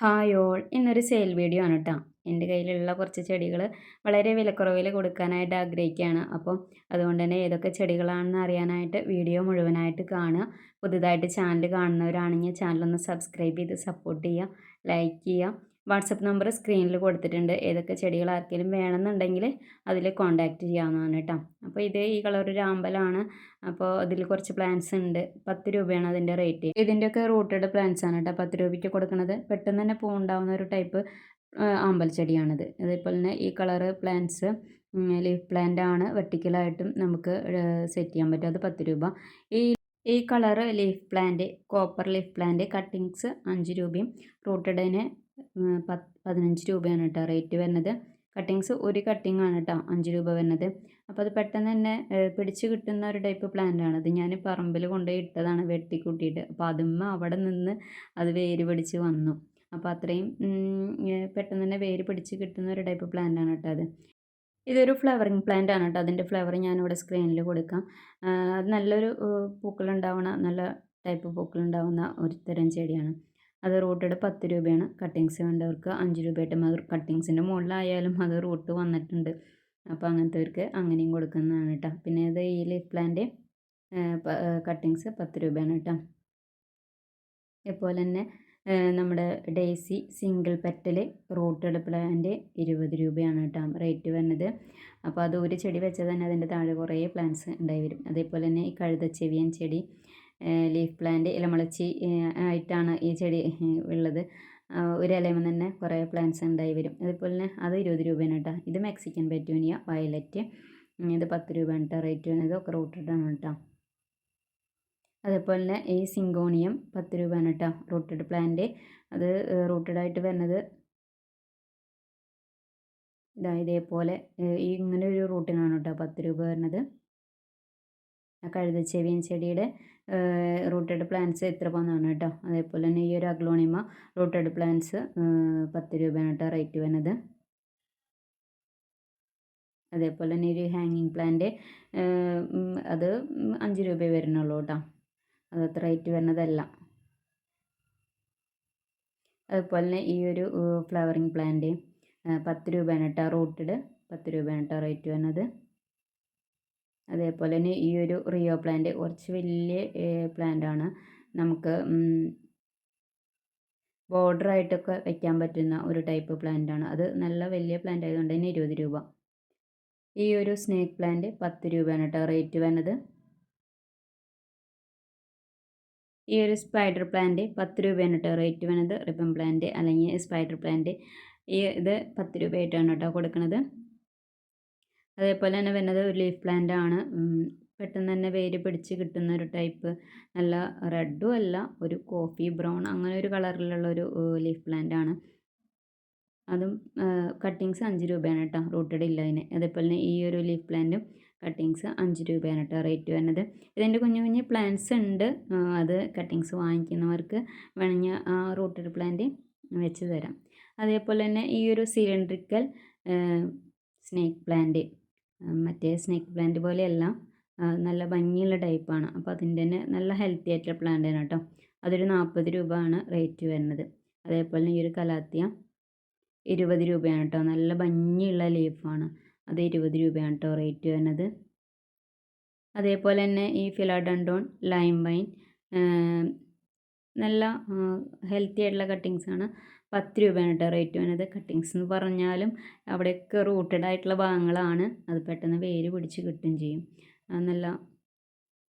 Hi all ഇന്നൊരു sale video ആണ് കേട്ടോ. എൻ്റെ കയ്യിലുള്ള കുറച്ച് ചെടികൾ വളരെ വിലക്കുറവിൽ കൊടുക്കാനായിട്ട് ആഗ്രഹിക്കുകയാണ്. അപ്പം അതുകൊണ്ട് തന്നെ ഏതൊക്കെ ചെടികളാണെന്ന് അറിയാനായിട്ട് വീഡിയോ മുഴുവനായിട്ട് കാണുക. പുതുതായിട്ട് ചാനൽ കാണുന്നവരാണെങ്കിൽ ചാനലൊന്ന് സബ്സ്ക്രൈബ് ചെയ്ത് സപ്പോർട്ട് ചെയ്യുക, ലൈക്ക് ചെയ്യുക. വാട്സപ്പ് നമ്പർ സ്ക്രീനിൽ കൊടുത്തിട്ടുണ്ട്. ഏതൊക്കെ ചെടികൾ ആർക്കെങ്കിലും വേണമെന്നുണ്ടെങ്കിൽ അതിൽ കോൺടാക്റ്റ് ചെയ്യാവുന്നതാണ് കേട്ടോ. അപ്പോൾ ഈ കളർ ഒരു ആമ്പലാണ്. അപ്പോൾ അതിൽ കുറച്ച് പ്ലാന്റ്സ് ഉണ്ട്. 10 രൂപയാണ് അതിൻ്റെ റേറ്റ്. ഇതിൻ്റെയൊക്കെ റൂട്ടഡ് പ്ലാന്റ്സ് ആണ് കേട്ടോ 10 രൂപയ്ക്ക് കൊടുക്കുന്നത്. പെട്ടെന്ന് തന്നെ പൂ ഉണ്ടാവുന്ന ഒരു ടൈപ്പ് ആമ്പൽ ചെടിയാണിത്. അതേപോലെ തന്നെ ഈ കളറ് പ്ലാന്റ്സ് ലീഫ് പ്ലാന്റ് ആണ്. വെർട്ടിക്കലായിട്ടും നമുക്ക് സെറ്റ് ചെയ്യാൻ പറ്റും. അത് 10 രൂപ. ഈ ഈ colour leaf plant, copper leaf plant cuttings 5 രൂപയും റൂട്ടഡിന് 15 രൂപയാണ് കേട്ടോ റേറ്റ് വരുന്നത്. കട്ടിങ്സ് ഒരു കട്ടിങ് ആണ് കേട്ടോ 5 രൂപ വരുന്നത്. അപ്പോൾ അത് പെട്ടെന്ന് തന്നെ പിടിച്ച് കിട്ടുന്ന ഒരു ടൈപ്പ് പ്ലാന്റ് ആണ്. അത് ഞാൻ പറമ്പിൽ കൊണ്ടുപോയി ഇട്ടതാണ് വെട്ടിക്കൂട്ടിയിട്ട്. അപ്പോൾ അതുമ്മ അവിടെ നിന്ന് അത് വേര് പിടിച്ച് വന്നു. അപ്പോൾ അത്രയും പെട്ടെന്ന് തന്നെ വേര് പിടിച്ച് കിട്ടുന്ന ഒരു ടൈപ്പ് പ്ലാന്റ് ആണ് കേട്ടോ അത്. ഇതൊരു ഫ്ലവറിങ് പ്ലാന്റ് ആണ് കേട്ടോ. അതിൻ്റെ ഫ്ലവർ ഞാനിവിടെ സ്ക്രീനിൽ കൊടുക്കാം. അത് നല്ലൊരു പൂക്കളുണ്ടാവണ നല്ല ടൈപ്പ് പൂക്കളുണ്ടാവുന്ന ഒരു തരം ചെടിയാണ്. അത് റൂട്ടഡ് 10 രൂപയാണ്. കട്ടിങ്സ് വേണ്ടവർക്ക് 5 രൂപയായിട്ടും അത് കട്ടിങ്സിൻ്റെ മുകളിലായാലും അത് റൂട്ട് വന്നിട്ടുണ്ട്. അപ്പോൾ അങ്ങനത്തെവർക്ക് അങ്ങനെയും കൊടുക്കുന്നതാണ് കേട്ടോ. പിന്നെ ഇത് ഈ ലീഫ് പ്ലാന്റ് കട്ടിങ്സ് 10 രൂപയാണ് കേട്ടോ. അതുപോലെ തന്നെ നമ്മുടെ Daisy single petal rooted plant 20 രൂപയാണ് കേട്ടോ റേറ്റ് വരുന്നത്. അപ്പോൾ അത് ഒരു ചെടി വെച്ചാൽ തന്നെ അതിൻ്റെ താഴെ കുറേ പ്ലാന്റ്സ് ഉണ്ടായി വരും. അതേപോലെ തന്നെ ഈ കഴുതച്ചെവിയൻ ചെടി ലീഫ് പ്ലാന്റ് ഇലമുളച്ചി ആയിട്ടാണ് ഈ ചെടി ഉള്ളത്. ഒരു ഇലയിൽ തന്നെ കുറേ പ്ലാന്റ്സ് ഉണ്ടായി വരും. അതുപോലെ തന്നെ അത് 20 രൂപയാണ് കേട്ടോ. ഇത് മെക്സിക്കൻ പെറ്റൂണിയ വയലറ്റ്, ഇത് 10 രൂപയാണ് കേട്ടോ റേറ്റ് വരുന്നത്. ഒക്കെ റൂട്ടഡ് ആണ് കേട്ടോ. അതേപോലെ തന്നെ ഈ സിങ്കോണിയം 10 രൂപയാണ് കേട്ടോ റൂട്ടഡ് പ്ലാന്റ്. അത് റൂട്ടഡായിട്ട് വരുന്നത് ഇതേപോലെ ഇങ്ങനെ ഒരു റൂട്ടിനാണ് കേട്ടോ 10 രൂപ വരുന്നത്. കഴുതച്ചെവിയൻ ചെടിയുടെ റൂട്ടഡ് പ്ലാന്റ്സ് ഇത്ര പോകുന്നതാണ് കേട്ടോ. അതേപോലെ തന്നെ ഈ ഒരു അഗ്ലോണിമ റൂട്ടഡ് പ്ലാന്റ്സ് 10 രൂപയാണ് കേട്ടോ റേറ്റ് വരുന്നത്. അതേപോലെ തന്നെ ഒരു ഹാങ്ങിങ് പ്ലാന്റ് അത് 5 രൂപ വരുന്നുള്ളൂ കേട്ടോ. അതത്ര റേറ്റ് വരുന്നതല്ല. അതുപോലെ തന്നെ ഈ ഒരു ഫ്ലവറിങ് പ്ലാന്റ് 10 രൂപയാണ് കേട്ടോ റൂട്ടഡ് 10 രൂപയാണ് കേട്ടോ റേറ്റ് വരുന്നത്. അതേപോലെ തന്നെ ഈ ഒരു റിയോ പ്ലാന്റ് കുറച്ച് വലിയ പ്ലാന്റ് ആണ്. നമുക്ക് ബോർഡറായിട്ടൊക്കെ വയ്ക്കാൻ പറ്റുന്ന ഒരു ടൈപ്പ് പ്ലാന്റ് ആണ്. അത് നല്ല വലിയ പ്ലാന്റ് ആയതുകൊണ്ട് തന്നെ 20 രൂപ. ഈ ഒരു സ്നേക്ക് പ്ലാന്റ് 10 രൂപയാണ് കേട്ടോ റേറ്റ് വരുന്നത്. ഈ ഒരു സ്പൈഡർ പ്ലാന്റ് 10 രൂപയാണ് കേട്ടോ റേറ്റ് വരുന്നത്. റിബൺ പ്ലാന്റ് അല്ലെങ്കിൽ സ്പൈഡർ പ്ലാന്റ് ഇത് 10 രൂപയായിട്ടാണ് കേട്ടോ കൊടുക്കുന്നത്. അതേപോലെ തന്നെ വരുന്നത് ഒരു ലീഫ് പ്ലാന്റ് ആണ്. പെട്ടെന്ന് തന്നെ വേര് പിടിച്ച് കിട്ടുന്ന ഒരു ടൈപ്പ്, നല്ല റെഡും അല്ല, ഒരു കോഫി ബ്രൗൺ അങ്ങനെ ഒരു കളറിലുള്ള ഒരു ലീഫ് പ്ലാന്റ് ആണ്. അതും കട്ടിങ്സ് 5 രൂപയാണ് കേട്ടോ റൂട്ടഡ് ഇല്ല അതിന്. അതേപോലെ തന്നെ ഈ ഒരു ലീഫ് പ്ലാന്റും കട്ടിങ്സ് 5 രൂപയാണ് കേട്ടോ റേറ്റ് വരുന്നത്. ഇതിൻ്റെ കുഞ്ഞു കുഞ്ഞു പ്ലാന്റ്സ് ഉണ്ട്. അത് കട്ടിങ്സ് വാങ്ങിക്കുന്നവർക്ക് വേണമെങ്കിൽ ആ റൂട്ടഡ് പ്ലാന്റ് വെച്ച് തരാം. അതേപോലെ തന്നെ ഈ ഒരു സിലിണ്ട്രിക്കൽ സ്നേക്ക് പ്ലാന്റ് മറ്റേ സ്നേക്ക് പ്ലാന്റ് പോലെയല്ല, നല്ല ഭംഗിയുള്ള ടൈപ്പാണ്. അപ്പോൾ അതിൻ്റെ തന്നെ നല്ല ഹെൽത്തി ആയിട്ടുള്ള പ്ലാന്റ് ആണ് കേട്ടോ. അതൊരു 40 രൂപ ആണ് റേറ്റ് വരുന്നത്. അതേപോലെ തന്നെ ഈ ഒരു കലാത്തിയ 20 രൂപയാണ് കേട്ടോ. നല്ല ഭംഗിയുള്ള ലീഫാണ്. അത് 20 രൂപയാണ് കേട്ടോ റേറ്റ് വരുന്നത്. അതേപോലെ തന്നെ ഈ ഫിലോഡൻഡോൺ ലൈം വൈൻ നല്ല ഹെൽത്തി ആയിട്ടുള്ള കട്ടിങ്സാണ്. 10 രൂപയാണ് കേട്ടോ റേറ്റ് വരുന്നത്. കട്ടിങ്സ് എന്ന് പറഞ്ഞാലും അവിടെയൊക്കെ റൂട്ടഡ് ആയിട്ടുള്ള ഭാഗങ്ങളാണ്. അത് പെട്ടെന്ന് വേര് പിടിച്ച് കിട്ടുകയും ചെയ്യും. നല്ല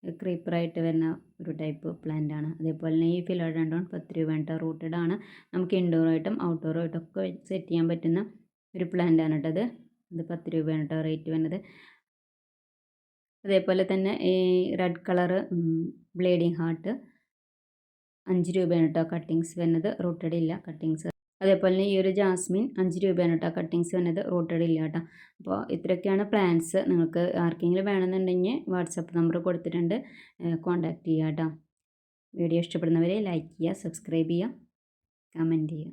ക്രീപ്പറായിട്ട് വരുന്ന ഒരു ടൈപ്പ് പ്ലാന്റ് ആണ്. അതേപോലെ തന്നെ ഈ ഫിലോഡൻഡോൺ 10 രൂപയാണ് കേട്ടോ റൂട്ടഡ് ആണ്. നമുക്ക് ഇൻഡോറായിട്ടും ഔട്ട്ഡോറായിട്ടും ഒക്കെ സെറ്റ് ചെയ്യാൻ പറ്റുന്ന ഒരു പ്ലാന്റ് ആണ് കേട്ടോ. ഇത് 10 രൂപയാണ് കേട്ടോ റേറ്റ് വരുന്നത്. അതേപോലെ തന്നെ ഈ റെഡ് കളറ് ബ്ലീഡിങ് ഹാർട്ട് 5 രൂപയാണ് കേട്ടോ കട്ടിങ്സ് വരുന്നത്. റൂട്ടഡ് ഇല്ല കട്ടിങ്സ്. അതേപോലെ തന്നെ ഈ ഒരു ജാസ്മിൻ 5 രൂപയാണ് കേട്ടോ കട്ടിങ്സ് വരുന്നത്. റൂട്ടഡ് ഇല്ല കേട്ടോ. അപ്പോൾ ഇത്രയൊക്കെയാണ് പ്ലാന്റ്സ്. നിങ്ങൾക്ക് ആർക്കെങ്കിലും വേണമെന്നുണ്ടെങ്കിൽ വാട്സപ്പ് നമ്പർ കൊടുത്തിട്ടുണ്ട്, കോൺടാക്റ്റ് ചെയ്യുക കേട്ടോ. വീഡിയോ ഇഷ്ടപ്പെടുന്നവരെ ലൈക്ക് ചെയ്യുക, സബ്സ്ക്രൈബ് ചെയ്യുക, കമൻറ്റ് ചെയ്യുക.